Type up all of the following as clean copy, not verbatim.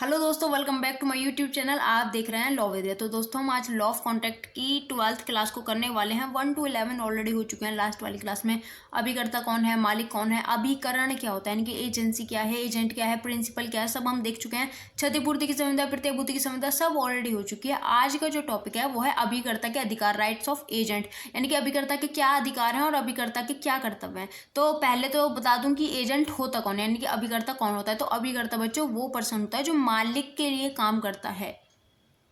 Hello दोस्तों, welcome back to my YouTube channel. आप देख रहे हैं लॉ विद। तो दोस्तों हम आज लॉ ऑफ कॉन्ट्रैक्ट की 12th क्लास को करने वाले हैं। 1 to 11 ऑलरेडी हो चुके हैं लास्ट वाली क्लास में। अभिकर्ता कौन है, मालिक कौन है, अभिकरण क्या होता है, यानी कि एजेंसी क्या है, एजेंट क्या है, प्रिंसिपल क्या है, सब हम देख चुके हैं। क्षतिपूर्ति की संविदा, प्रतिभूति की संविदा सब ऑलरेडी हो चुकी है। आज का जो टॉपिक है वो है अभिकर्ता के अधिकार, राइट्स ऑफ एजेंट, यानी कि अभिकर्ता के क्या अधिकार हैं और अभिकर्ता के क्या कर्तव्य हैं। तो पहले तो बता दूं कि एजेंट होता कौन है, यानी कि अभिकर्ता कौन होता है। तो अभिकर्ता बच्चों वो पर्सन होता है जो मालिक के लिए काम करता है।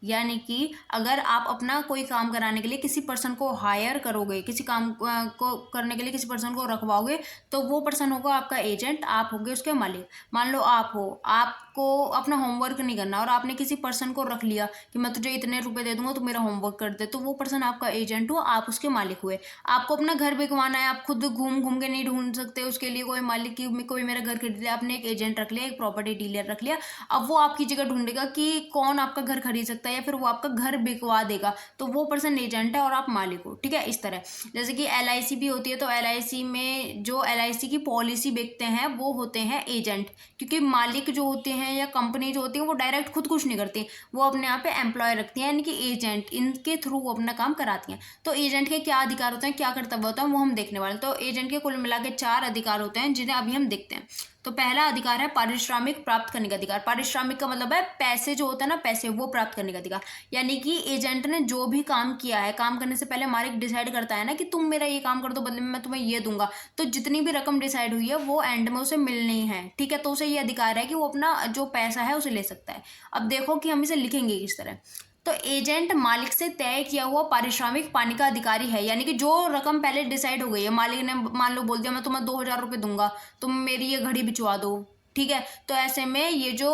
यानी कि अगर आप अपना कोई काम कराने के लिए किसी पर्सन को हायर करोगे, किसी काम को करने के लिए किसी पर्सन को रखवाओगे, तो वो पर्सन होगा आपका एजेंट, आप होगे उसके मालिक। मान लो आप हो, आपको अपना होमवर्क नहीं करना और आपने किसी पर्सन को रख लिया कि मैं तुझे इतने रुपए दे दूंगा तो मेरा होमवर्क कर दे, तो वो पर्सन आपका एजेंट हुआ, आप उसके मालिक हुए। आपको अपना घर बिकवाना है, आप खुद घूम घूम के नहीं ढूंढ सकते उसके लिए कोई मालिक की, कोई मेरा घर खरीद लिया, आपने एक एजेंट रख लिया, एक प्रॉपर्टी डीलर रख लिया। अब वो आपकी जगह ढूंढेगा कि कौन आपका घर खरीद सकता है या फिर वो आपका घर बिकवा देगा, तो वो पर्सन एजेंट है और आप मालिक हो। ठीक है, इस तरह जैसे कि LIC भी होती है, तो LIC में जो LIC की पॉलिसी बेचते हैं वो होते हैं एजेंट, क्योंकि मालिक जो होते हैं या कंपनी जो होती है वो डायरेक्ट खुद कुछ नहीं करती, वो अपने यहाँ पे एम्प्लॉय रखती है, यानी कि एजेंट, इनके थ्रू वो अपना काम कराती हैं। तो एजेंट के क्या अधिकार होते हैं, क्या कर्तव्य होता है, वो हम देखने वाले। तो एजेंट के कुल मिला के 4 अधिकार होते हैं जिन्हें अभी हम देखते हैं। तो पहला अधिकार है पारिश्रमिक प्राप्त करने का अधिकार। पारिश्रमिक का मतलब है पैसे जो होता है ना, पैसे वो प्राप्त करने का अधिकार। यानी कि एजेंट ने जो भी काम किया है, काम करने से पहले मालिक डिसाइड करता है ना कि तुम मेरा ये काम कर दो, बदले में मैं तुम्हें ये दूंगा, तो जितनी भी रकम डिसाइड हुई है वो एंड में उसे मिलनी है। ठीक है, तो उसे ये अधिकार है कि वो अपना जो पैसा है उसे ले सकता है। अब देखो कि हम इसे लिखेंगे किस तरह। तो एजेंट मालिक से तय किया हुआ पारिश्रमिक पाने का अधिकारी है, यानी कि जो रकम पहले डिसाइड हो गई है, मालिक ने मान लो बोल दिया मैं तुम्हें 2000 रुपये दूंगा, तुम मेरी ये घड़ी बिचवा दो। ठीक है, तो ऐसे में ये जो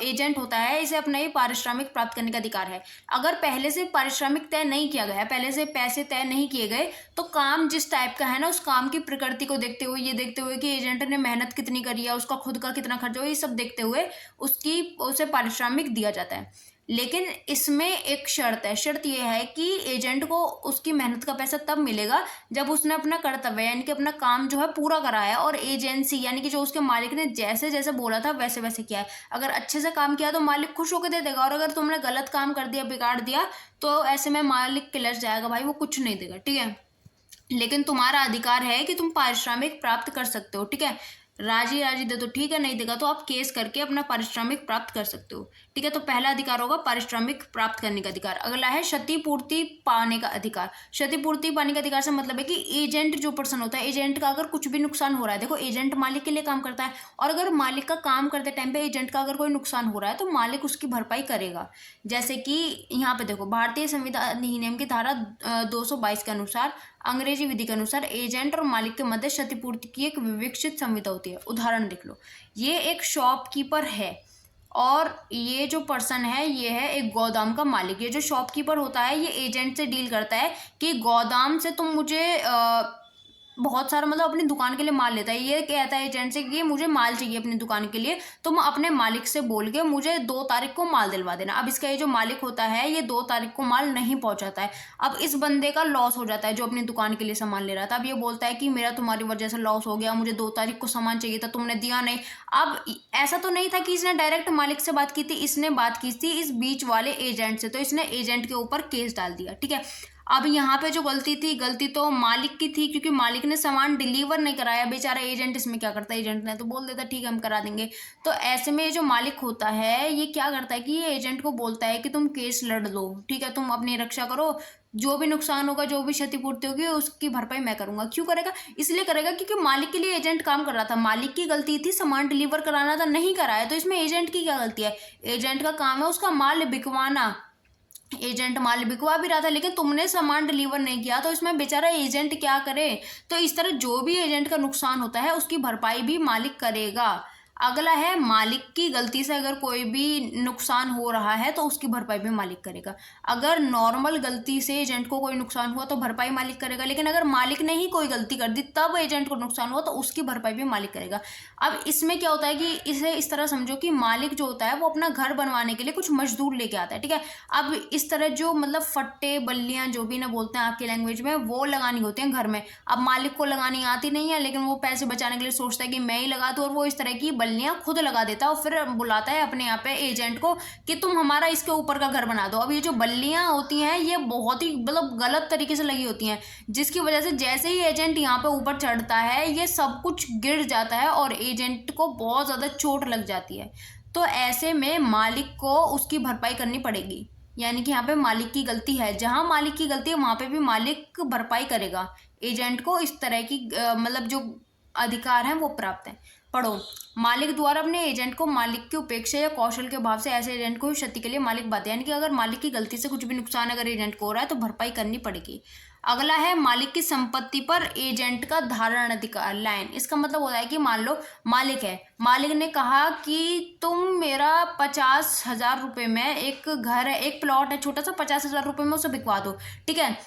एजेंट होता है इसे अपना ये पारिश्रमिक प्राप्त करने का अधिकार है। अगर पहले से पारिश्रमिक तय नहीं किया गया, पहले से पैसे तय नहीं किए गए, तो काम जिस टाइप का है ना, उस काम की प्रकृति को देखते हुए, ये देखते हुए कि एजेंट ने मेहनत कितनी करी है, उसका खुद का कितना खर्च हो, ये सब देखते हुए उसे पारिश्रमिक दिया जाता है। लेकिन इसमें एक शर्त है। शर्त यह है कि एजेंट को उसकी मेहनत का पैसा तब मिलेगा जब उसने अपना कर्तव्य, यानी कि अपना काम जो है पूरा करा है, और एजेंसी यानी कि जो उसके मालिक ने जैसे जैसे बोला था वैसे वैसे किया है। अगर अच्छे से काम किया तो मालिक खुश होकर दे देगा, और अगर तुमने गलत काम कर दिया, बिगाड़ दिया, तो ऐसे में मालिक किलस जाएगा, भाई वो कुछ नहीं देगा। ठीक है, लेकिन तुम्हारा अधिकार है कि तुम पारिश्रमिक प्राप्त कर सकते हो। ठीक है, राजी राजी दे तो ठीक है, नहीं देगा तो आप केस करके अपना पारिश्रमिक प्राप्त कर सकते हो। ठीक है, तो पहला अधिकार होगा पारिश्रमिक प्राप्त करने का अधिकार। अगला है क्षतिपूर्ति पाने का अधिकार। क्षतिपूर्ति पाने का अधिकार से मतलब है कि एजेंट जो पर्सन होता है, एजेंट का अगर कुछ भी नुकसान हो रहा है, देखो एजेंट मालिक के लिए काम करता है, और अगर मालिक का काम करते टाइम पे एजेंट का अगर कोई नुकसान हो रहा है तो मालिक उसकी भरपाई करेगा। जैसे कि यहाँ पे देखो, भारतीय संविधान अधिनियम की धारा 222 के अनुसार, अंग्रेजी विधि के अनुसार एजेंट और मालिक के मध्य क्षतिपूर्ति की एक विवेचित संविधा होती है। उदाहरण देख लो, ये एक शॉपकीपर है और ये जो पर्सन है ये है एक गोदाम का मालिक। ये जो शॉपकीपर होता है ये एजेंट से डील करता है कि गोदाम से तुम मुझे बहुत सारा मतलब अपनी दुकान के लिए माल लेता है। ये कहता है एजेंट से कि मुझे माल चाहिए अपनी दुकान के लिए, तुम अपने मालिक से बोल के मुझे 2 तारीख को माल दिलवा देना। अब इसका ये जो मालिक होता है ये 2 तारीख को माल नहीं पहुंचाता है। अब इस बंदे का लॉस हो जाता है जो अपनी दुकान के लिए सामान ले रहा था। अब ये बोलता है कि मेरा तुम्हारी वजह से लॉस हो गया, मुझे 2 तारीख को सामान चाहिए था, तुमने दिया नहीं। अब ऐसा तो नहीं था कि इसने डायरेक्ट मालिक से बात की थी, इसने बात की थी इस बीच वाले एजेंट से, तो इसने एजेंट के ऊपर केस डाल दिया। ठीक है, अब यहाँ पे जो गलती थी, गलती तो मालिक की थी, क्योंकि मालिक ने सामान डिलीवर नहीं कराया। बेचारा एजेंट इसमें क्या करता है, एजेंट ने तो बोल देता ठीक है हम करा देंगे। तो ऐसे में ये जो मालिक होता है ये क्या करता है कि ये एजेंट को बोलता है कि तुम केस लड़ लो, ठीक है, तुम अपनी रक्षा करो, जो भी नुकसान होगा, जो भी क्षतिपूर्ति होगी उसकी भरपाई मैं करूंगा। क्यों करेगा, इसलिए करेगा क्योंकि मालिक के लिए एजेंट काम कर रहा था, मालिक की गलती थी, सामान डिलीवर कराना था, नहीं कराया, तो इसमें एजेंट की क्या गलती है। एजेंट का काम है उसका माल बिकवाना, एजेंट माल बिकवा भी रहा था लेकिन तुमने सामान डिलीवर नहीं किया, तो इसमें बेचारा एजेंट क्या करे। तो इस तरह जो भी एजेंट का नुकसान होता है उसकी भरपाई भी मालिक करेगा। अगला है मालिक की गलती से अगर कोई भी नुकसान हो रहा है तो उसकी भरपाई भी मालिक करेगा। अगर नॉर्मल गलती से एजेंट को कोई नुकसान हुआ तो भरपाई मालिक करेगा, लेकिन अगर मालिक ने ही कोई गलती कर दी तब एजेंट को नुकसान हुआ तो उसकी भरपाई भी मालिक करेगा। अब इसमें क्या होता है कि इसे इस तरह समझो कि मालिक जो होता है वो अपना घर बनवाने के लिए कुछ मजदूर लेके आता है। ठीक है, अब इस तरह जो मतलब फट्टे बल्लियां जो भी ना बोलते हैं आपकी लैंग्वेज में, वो लगानी होती हैं घर में। अब मालिक को लगानी आती नहीं है, लेकिन वो पैसे बचाने के लिए सोचता है कि मैं ही लगा दूं, और वो इस तरह की बल्लियां खुद लगा देता है और फिर बुलाता है अपने यहाँ पे एजेंट को कि तुम हमारा इसके ऊपर का घर बना दो। अब ये जो बल्लियां होती हैं ये बहुत ही मतलब गलत तरीके से लगी होती हैं, जिसकी वजह से जैसे ही एजेंट यहाँ पे ऊपर चढ़ता है ये सब कुछ गिर जाता है और एजेंट को बहुत ज़्यादा चोट लग जाती है। तो ऐसे में मालिक को उसकी भरपाई करनी पड़ेगी, यानी कि यहाँ पे मालिक की गलती है, जहाँ मालिक की गलती है वहाँ पे भी मालिक भरपाई करेगा। एजेंट को इस तरह की मतलब जो अधिकार हैं वो प्राप्त हैं। पढ़ो, मालिक द्वारा अपने एजेंट को मालिक की उपेक्षा या कौशल के अभाव से ऐसे एजेंट को क्षति के लिए मालिक बाध्य, यानी कि अगर मालिक की गलती से कुछ भी नुकसान अगर एजेंट को हो रहा है तो भरपाई करनी पड़ेगी। अगला है मालिक की संपत्ति पर एजेंट का धारण अधिकार। लाइन, इसका मतलब होता है कि मान लो मालिक है, मालिक ने कहा कि तुम मेरा 50,000 रुपये में एक घर है, एक प्लॉट है छोटा सा, 50,000 रुपये में उसे बिकवा दो। ठीक है,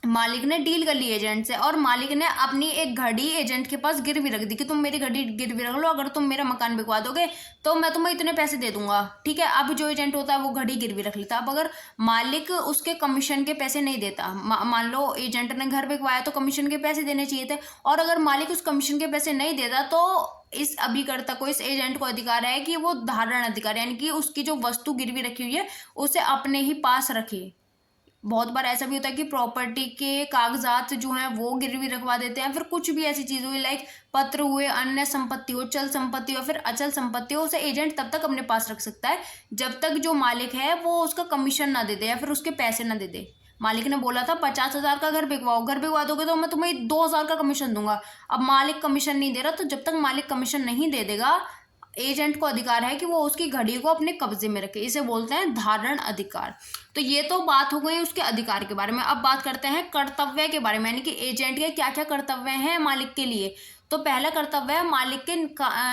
मालिक ने डील कर ली एजेंट से और मालिक ने अपनी एक घड़ी एजेंट के पास गिरवी रख दी कि तुम मेरी घड़ी गिरवी रख लो, अगर तुम मेरा मकान बिकवा दोगे तो मैं तुम्हें इतने पैसे दे दूंगा। ठीक है, अब जो एजेंट होता है वो घड़ी गिरवी रख लेता। अब अगर मालिक उसके कमीशन के पैसे नहीं देता, मान लो एजेंट ने घर बिकवाया तो कमीशन के पैसे देने चाहिए थे, और अगर मालिक उस कमीशन के पैसे नहीं देता तो इस अभिकर्ता को, इस एजेंट को अधिकार है कि वो धारण अधिकार, यानी कि उसकी जो वस्तु गिरवी रखी हुई है उसे अपने ही पास रखे। बहुत बार ऐसा भी होता है कि प्रॉपर्टी के कागजात जो हैं वो गिरवी रखवा देते हैं, फिर कुछ भी ऐसी चीज़ हुई लाइक पत्र हुए, अन्य संपत्ति हो, चल संपत्ति हो, फिर अचल संपत्ति हो, उसे एजेंट तब तक अपने पास रख सकता है जब तक जो मालिक है वो उसका कमीशन ना दे दे या फिर उसके पैसे ना दे दे। मालिक ने बोला था 50,000 का घर बिकवाओ, घर बिकवा दोगे तो मैं तुम्हें 2,000 का कमीशन दूंगा। अब मालिक कमीशन नहीं दे रहा, तो जब तक मालिक कमीशन नहीं दे देगा एजेंट को अधिकार है कि वो उसकी घड़ी को अपने कब्जे में रखे। इसे बोलते हैं धारण अधिकार। तो ये तो बात हो गई उसके अधिकार के बारे में। अब बात करते हैं कर्तव्य के बारे में, यानी कि एजेंट के क्या क्या कर्तव्य हैं मालिक के लिए। तो पहला कर्तव्य है मालिक के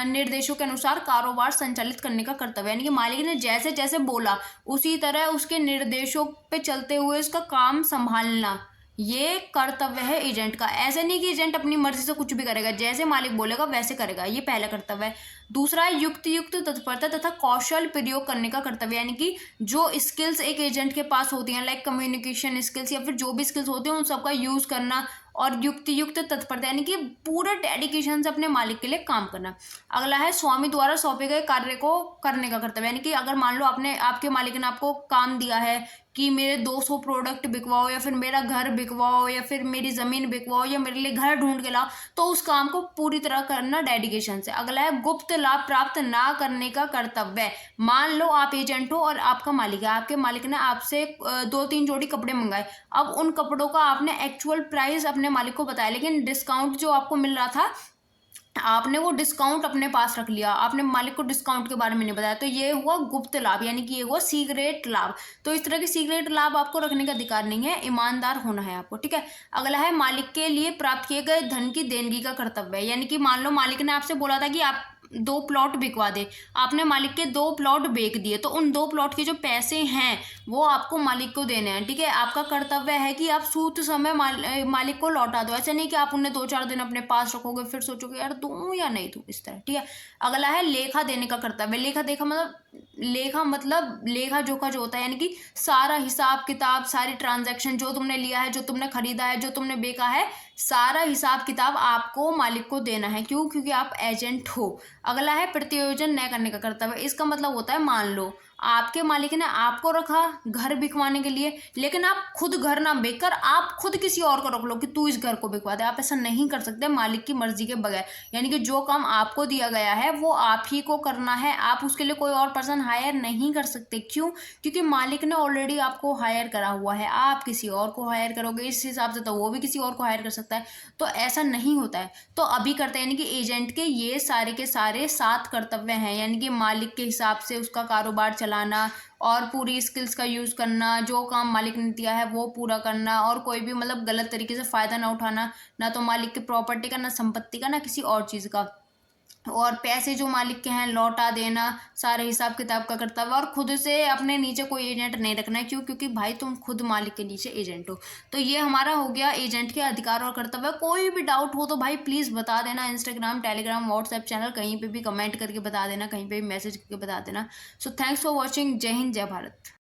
निर्देशों के अनुसार कारोबार संचालित करने का कर्तव्य, यानी कि मालिक ने जैसे जैसे बोला उसी तरह उसके निर्देशों पे चलते हुए उसका काम संभालना, ये कर्तव्य है एजेंट का। ऐसे नहीं कि एजेंट अपनी मर्जी से कुछ भी करेगा, जैसे मालिक बोलेगा वैसे करेगा, ये पहला कर्तव्य है। दूसरा है युक्त तत्परता तथा कौशल प्रयोग करने का कर्तव्य, यानी कि जो स्किल्स एक एजेंट के पास होती हैं लाइक कम्युनिकेशन स्किल्स या फिर जो भी स्किल्स होती हैं उन सबका यूज करना, और युक्त तत्परता यानी कि पूरे डेडिकेशन से अपने मालिक के लिए काम करना। अगला है स्वामी द्वारा सौंपे गए कार्य को करने का कर्तव्य, यानी कि अगर मान लो आपके मालिक ने आपको काम दिया है कि मेरे 200 प्रोडक्ट बिकवाओ या फिर मेरा घर बिकवाओ या फिर मेरी ज़मीन बिकवाओ या मेरे लिए घर ढूंढ के लाओ, तो उस काम को पूरी तरह करना डेडिकेशन से। अगला है गुप्त लाभ प्राप्त ना करने का कर्तव्य। मान लो आप एजेंट हो और आपका मालिक है, आपके मालिक ने आपसे 2-3 जोड़ी कपड़े मंगाए, अब उन कपड़ों का आपने एक्चुअल प्राइस अपने मालिक को बताया, लेकिन डिस्काउंट जो आपको मिल रहा था आपने वो डिस्काउंट अपने पास रख लिया, आपने मालिक को डिस्काउंट के बारे में नहीं बताया, तो ये हुआ गुप्त लाभ, यानी कि ये हुआ सीक्रेट लाभ। तो इस तरह के सीक्रेट लाभ आपको रखने का अधिकार नहीं है, ईमानदार होना है आपको। ठीक है, अगला है मालिक के लिए प्राप्त किए गए धन की देनगी का कर्तव्य, यानी कि मान लो मालिक ने आपसे बोला था कि आप 2 प्लॉट बिकवा दे, आपने मालिक के 2 प्लॉट बेच दिए, तो उन 2 प्लॉट के जो पैसे हैं वो आपको मालिक को देने हैं। ठीक है, आपका कर्तव्य है कि आप सूत समय मालिक को लौटा दो, ऐसा नहीं कि आप उन्हें 2-4 दिन अपने पास रखोगे फिर सोचोगे यार दूं या नहीं दूं, इस तरह। ठीक है, अगला है लेखा देने का कर्तव्य। लेखा मतलब लेखा जोखा जो होता है, यानी कि सारा हिसाब किताब, सारी ट्रांजैक्शन, जो तुमने लिया है, जो तुमने खरीदा है, जो तुमने बेचा है, सारा हिसाब किताब आपको मालिक को देना है। क्यों? क्योंकि आप एजेंट हो। अगला है प्रतियोजन न करने का कर्तव्य। इसका मतलब होता है मान लो आपके मालिक ने आपको रखा घर बिकवाने के लिए, लेकिन आप खुद घर ना बेचकर आप खुद किसी और को रख लो कि तू इस घर को बिकवा दे। आप ऐसा नहीं कर सकते मालिक की मर्जी के बगैर, यानी कि जो काम आपको दिया गया है वो आप ही को करना है, आप उसके लिए कोई और पर्सन हायर नहीं कर सकते। क्यों? क्योंकि मालिक ने ऑलरेडी आपको हायर करा हुआ है, आप किसी और को हायर करोगे इस हिसाब से तो वो भी किसी और को हायर कर सकता है, तो ऐसा नहीं होता है। तो अभी करते हैं, यानी कि एजेंट के ये सारे के सारे 7 कर्तव्य हैं, यानी कि मालिक के हिसाब से उसका कारोबार चलाना और पूरी स्किल्स का यूज़ करना, जो काम मालिक ने दिया है वो पूरा करना, और कोई भी मतलब गलत तरीके से फ़ायदा ना उठाना, ना तो मालिक की प्रॉपर्टी का, ना संपत्ति का, ना किसी और चीज़ का, और पैसे जो मालिक के हैं लौटा देना, सारे हिसाब किताब का कर्तव्य। और खुद से अपने नीचे कोई एजेंट नहीं रखना है। क्यों? क्योंकि भाई तुम खुद मालिक के नीचे एजेंट हो। तो ये हमारा हो गया एजेंट के अधिकार और कर्तव्य। कोई भी डाउट हो तो भाई प्लीज़ बता देना, इंस्टाग्राम, टेलीग्राम, व्हाट्सएप चैनल, कहीं पे भी कमेंट करके बता देना, कहीं पे भी मैसेज करके बता देना। So thanks for watching. जय हिंद, जय भारत।